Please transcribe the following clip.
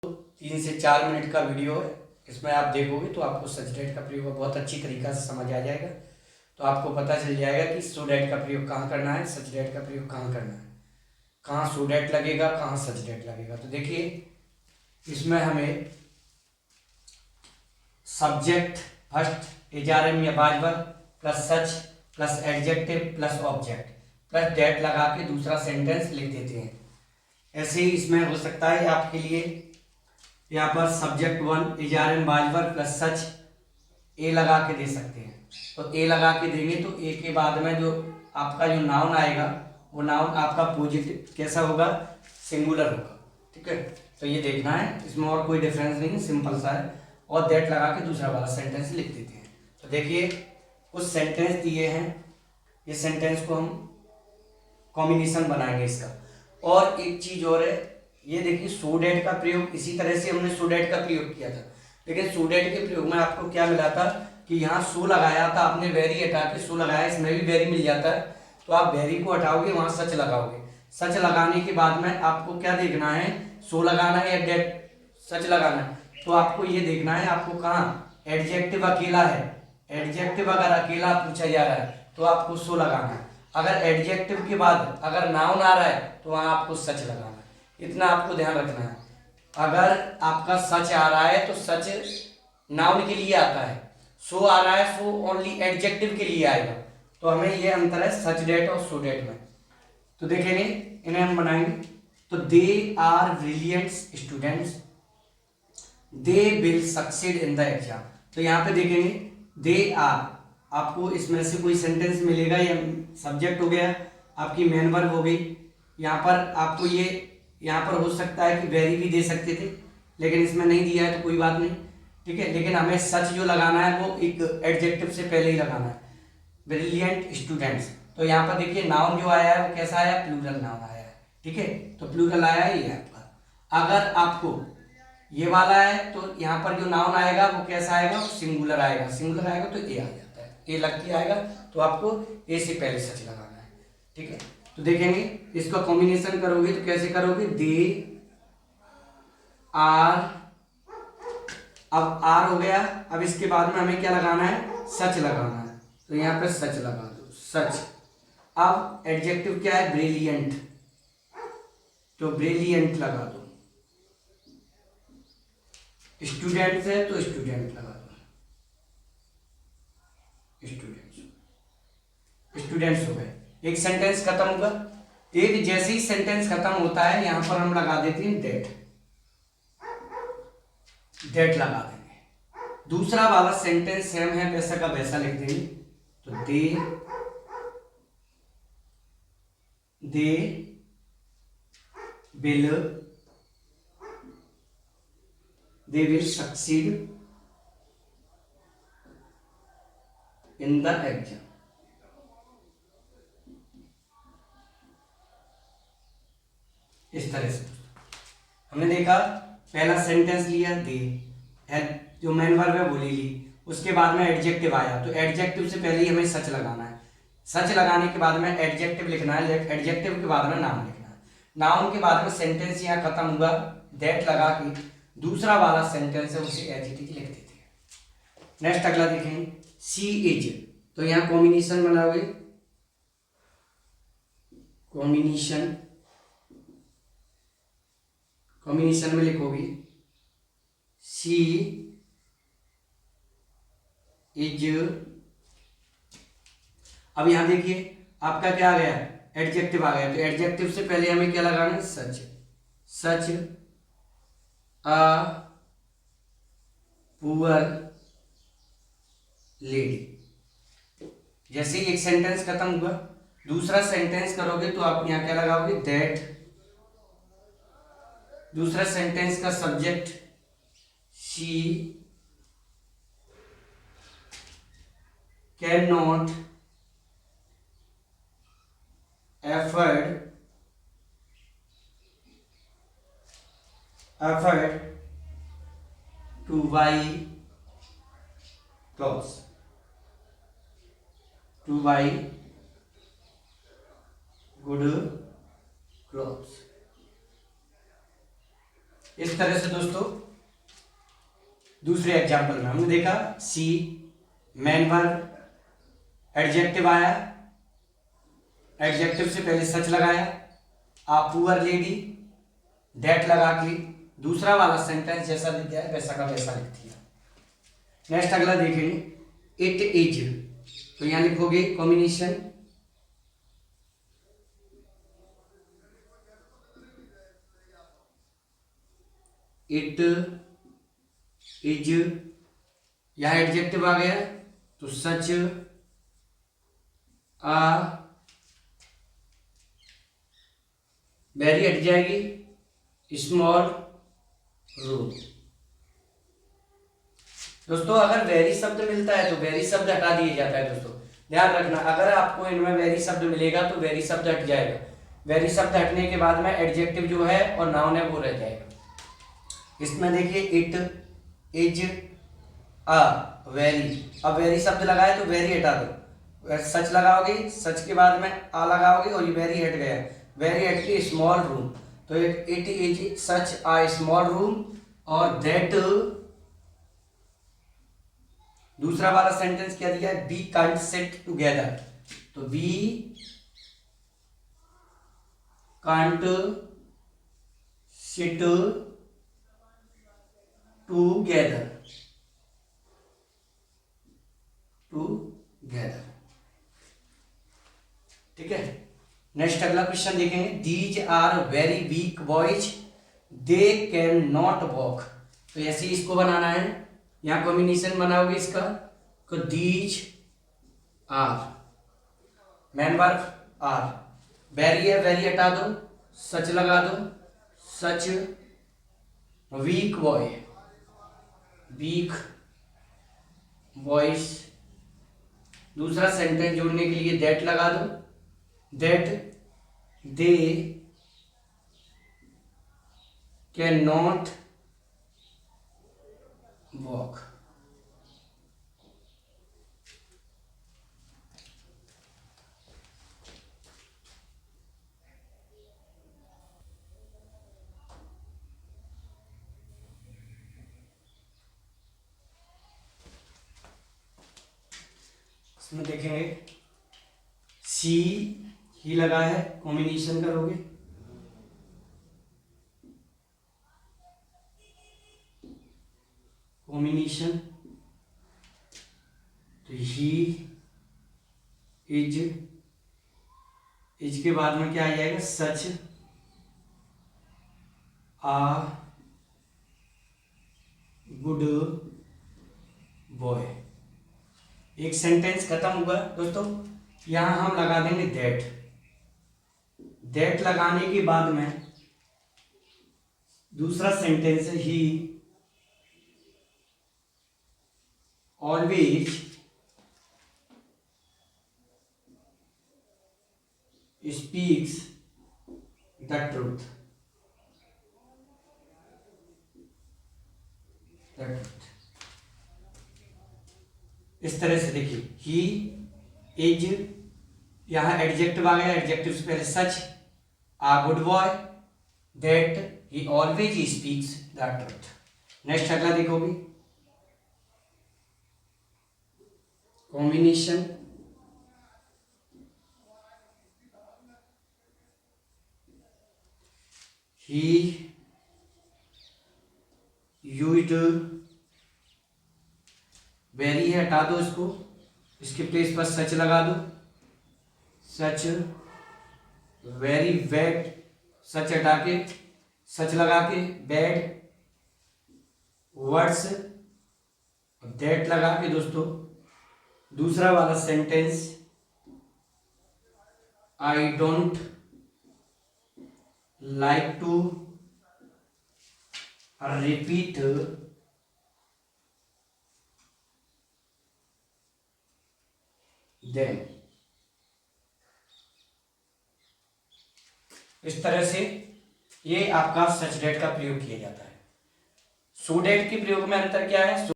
3 से 4 मिनट का वीडियो है। इसमें आप देखोगे तो आपको सच का प्रयोग बहुत अच्छी तरीक़ा से समझ आ जाएगा। तो आपको पता चल जाएगा कि सो डैट का प्रयोग कहाँ करना है, सच डैट का प्रयोग कहाँ करना है, कहाँ सो डैट लगेगा, कहाँ सच डैट लगेगा। तो देखिए इसमें हमें सब्जेक्ट फर्स्ट एचआरएम या बाजवर plus such plus adjective plus object plus that लगा के दूसरा सेंटेंस लिख देते हैं। ऐसे ही इसमें हो सकता है आपके लिए यहाँ पर सब्जेक्ट 1 एचआरएम बाजवर प्लस सच ए लगा के दे सकते हैं। तो ए लगा के देंगे तो ए के बाद में जो आपका जो नाउन आएगा वो नाउन आपका पॉजिटिव कैसा होगा, सिंगुलर होगा। ठीक है, तो ये देखना है, इसमें और कोई डिफरेंस नहीं है, सिंपल सा है। और दैट लगा के दूसरा वाला सेंटेंस लिख देते हैं। तो देखिए कुछ सेंटेंस दिए हैं, ये सेंटेंस को हम कॉम्बिनेशन बनाएंगे इसका। और एक चीज और है, ये देखिए सो डैट का प्रयोग इसी तरह से हमने सो डैट का प्रयोग किया था, लेकिन सो डैट के प्रयोग में आपको क्या मिला था कि यहाँ सो लगाया था आपने, वेरी हटा के सो लगाया, इसमें भी वेरी मिल जाता है। तो आप वेरी को हटाओगे, वहां सच लगाओगे। सच लगाने के बाद में आपको क्या देखना है, सो लगाना है या डेट सच लगाना है। तो आपको ये देखना है आपको कहाँ एडजेक्टिव अकेला है, एडजेक्टिव अगर अकेला पूछा जा रहा है तो आपको सो लगाना है। अगर एडजेक्टिव के बाद अगर नाउन आ रहा है तो वहां आपको सच लगाना है। इतना आपको ध्यान रखना है। अगर आपका सच आ रहा है तो सच नाउन के लिए आता है, सो आ रहा है सो ओनली एडजेक्टिव के लिए आएगा। तो हमें ये अंतर है सच डेट और सो डेट में। तो देखेंगे इन्हें हम बनाएंगे। तो they are brilliant students, they will succeed in the exam. तो यहाँ पे देखेंगे दे आर, आपको इसमें से कोई सेंटेंस मिलेगा, या सब्जेक्ट हो गया, आपकी मेन वर्ब हो गई। यहाँ पर आपको ये यहाँ पर हो सकता है कि वेरी भी दे सकते थे, लेकिन इसमें नहीं दिया है तो कोई बात नहीं। ठीक है, लेकिन हमें सच जो लगाना है वो एक एडजेक्टिव से पहले ही लगाना है, ब्रिलियंट स्टूडेंट्स। तो यहाँ पर देखिए नाउन जो आया है वो कैसा आया, प्लूरल नाउन आया है। ठीक है, तो प्लूरल आया है ये आपका। अगर आपको ये वाला है तो यहाँ पर जो नाउन आएगा वो कैसा आएगा, सिंगुलर आएगा। सिंगुलर आएगा तो ए आ जाता है, ए लग के आएगा, तो आपको ए से पहले सच लगाना है। ठीक है, तो देखेंगे इसका कॉम्बिनेशन करोगे तो कैसे करोगे, दे आर, अब आर हो गया, अब इसके बाद में हमें क्या लगाना है, सच लगाना है। तो यहाँ पे सच लगा दो, सच। अब एडजेक्टिव क्या है, ब्रिलियंट, तो ब्रिलियंट लगा दो। स्टूडेंट्स है तो स्टूडेंट लगा दो, स्टूडेंट्स, स्टूडेंट्स हो गए। एक सेंटेंस खत्म हुआ। एक जैसे ही सेंटेंस खत्म होता है यहां पर हम लगा देते हैं डेट, डेट लगा देंगे। दूसरा वाला सेंटेंस सेम है, वैसा का वैसा लिख देंगे। तो दे will succeed in the exam. इस तरह से हमने देखा, पहला सेंटेंस लिया दे, जो मेन वर्ब है वो ले ली, उसके बाद में एडजेक्टिव आया, तो एडजेक्टिव से पहले ही हमें सच लगाना है। सच लगाने के बाद में एडजेक्टिव लिखना है, एडजेक्टिव के बाद में नाउन लिखना है। नाउन के बाद में सेंटेंस यहाँ खत्म हुआ, दैट लगा के दूसरा वाला सेंटेंस है उसे एज इट इज लिख देते हैं। नेक्स्ट अगला देखेंगे, सी इज। तो यहाँ कॉम्बिनेशन बनाओगे, कॉम्बिनेशन में लिखोगे सी इज। अब यहां देखिए आपका क्या आ गया, एडजेक्टिव आ गया। तो एडजेक्टिव से पहले हमें क्या लगाना है, सच। सच अ पुअर लेडी। जैसे ही एक सेंटेंस खत्म हुआ, दूसरा सेंटेंस करोगे तो आप यहां क्या लगाओगे, दैट। दूसरा सेंटेंस का subject she can not afford to buy clothes, to buy good clothes। इस तरह से दोस्तों दूसरे एग्जाम्पल में हमने देखा सी मैन वर्ब एडजेक्टिव आया, एडजेक्टिव से पहले सच लगाया, आ पुअर लेडी, दैट लगा के दूसरा वाला सेंटेंस जैसा दिख गया है वैसा का वैसा लिख दिया। नेक्स्ट अगला देखेंगे इट इज, तो यहां लिखोगे कॉम्बिनेशन इट इज, यहां एडजेक्टिव आ गया तो सच आ वेरी हट जाएगी स्मॉल रूम। दोस्तों अगर वेरी शब्द मिलता है तो वेरी शब्द हटा दिया जाता है। दोस्तों ध्यान रखना, अगर आपको इनमें वेरी शब्द मिलेगा तो वेरी शब्द हट जाएगा, वेरी शब्द हटने के बाद में एडजेक्टिव जो है और नाउन है वो रह जाएगा। इसमें देखिए इट इज अ वेरी, अब वेरी शब्द लगाए तो वेरी हटा दो, सच लगाओगे, सच के बाद में आ लगाओगे और ये वेरी हट गया, वेरी हट के स्मॉल रूम, तो it is such a small room. और दैट दूसरा वाला सेंटेंस क्या दिया है, वी कांट सिट टुगेदर, तो we can't sit together, together, ठीक है। नेक्स्ट अगला क्वेश्चन देखेंगे these are very weak boys they can not walk, तो ऐसे ही इसको बनाना है, यहां कॉम्बिनेशन बनाओगे इसका, तो these are main verb are, very है वेरी हटा दो, सच लगा दो, such weak boy, weak boys, दूसरा सेंटेंस जोड़ने के लिए दैट लगा दो, that they can not walk. इसमें देखेंगे सी ही लगा है, कॉम्बिनेशन करोगे कॉम्बिनेशन, तो ही इज के बाद में क्या आ जाएगा, सच आ गुड बॉय। एक सेंटेंस खत्म हुआ दोस्तों, यहां हम लगा देंगे दैट, दैट लगाने के बाद में दूसरा सेंटेंस है ही ऑलवेज स्पीक्स द ट्रूथ, इस तरह से देखिए ही इज, यहां एडजेक्टिव आ गया, एडजेक्टिव से पहले such a good boy, that he always speaks the truth. Next अगला देखोगे कॉम्बिनेशन ही यूज्ड, वेरी है हटा दो इसको, इसके प्लेस पर सच लगा दो, सच वेरी बैड, सच हटा के सच लगा के बैड वर्ड्स, दैट लगा के दोस्तों दूसरा वाला sentence I don't like to repeat them. इस तरह से ये आपका सच डेट का प्रयोग किया जाता है। सो डेट के प्रयोग में अंतर क्या है?